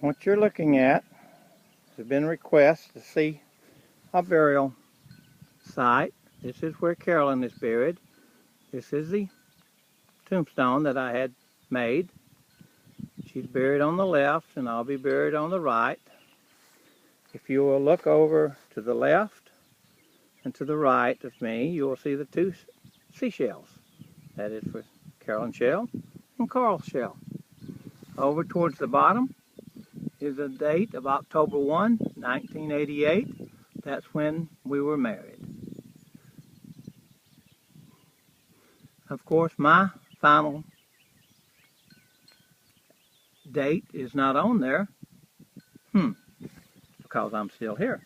What you're looking at has been a request to see a burial site. This is where Carolyn is buried. This is the tombstone that I had made. She's buried on the left and I'll be buried on the right. If you will look over to the left and to the right of me, you will see the two seashells. That is for Carolynshell and Carolynshell. Over towards the bottom is a date of October 1, 1988. That's when we were married. Of course, my final date is not on there. Because I'm still here.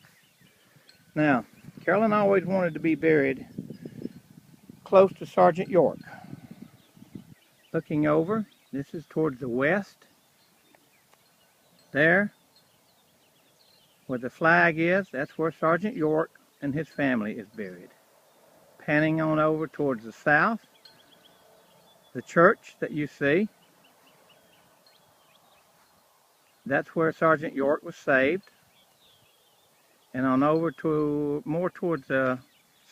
Now, Carolyn always wanted to be buried close to Sergeant York. Looking over, this is towards the west. There, where the flag is, that's where Sergeant York and his family is buried. Panning on over towards the south, the church that you see, that's where Sergeant York was saved. And on over to more towards the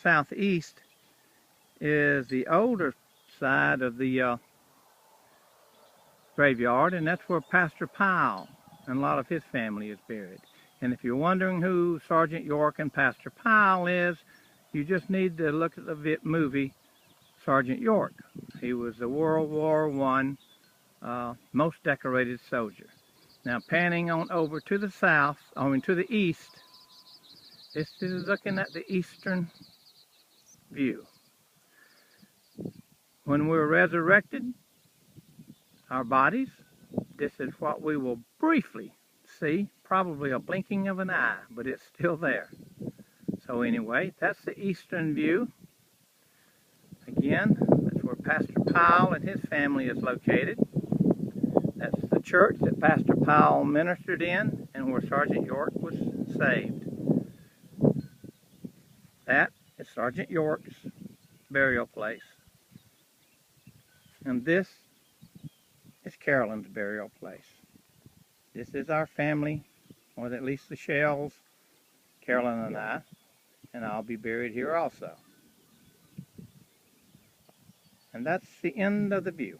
southeast is the older side of the graveyard, and that's where Pastor Powell and a lot of his family is buried. And if you're wondering who Sergeant York and Pastor Powell is, you just need to look at the movie Sergeant York. He was a World War I most decorated soldier. Now panning on over to the south, to the east, this is looking at the eastern view. When we're resurrected, our bodies, this is what we will briefly see, probably a blinking of an eye, but it's still there. So anyway, that's the eastern view. Again, that's where Pastor Powell and his family is located. That's the church that Pastor Powell ministered in and where Sergeant York was saved. That is Sergeant York's burial place. And this is Carolyn's burial place. This is our family, or at least the Shells, Carolyn and I, and I'll be buried here also. And that's the end of the view.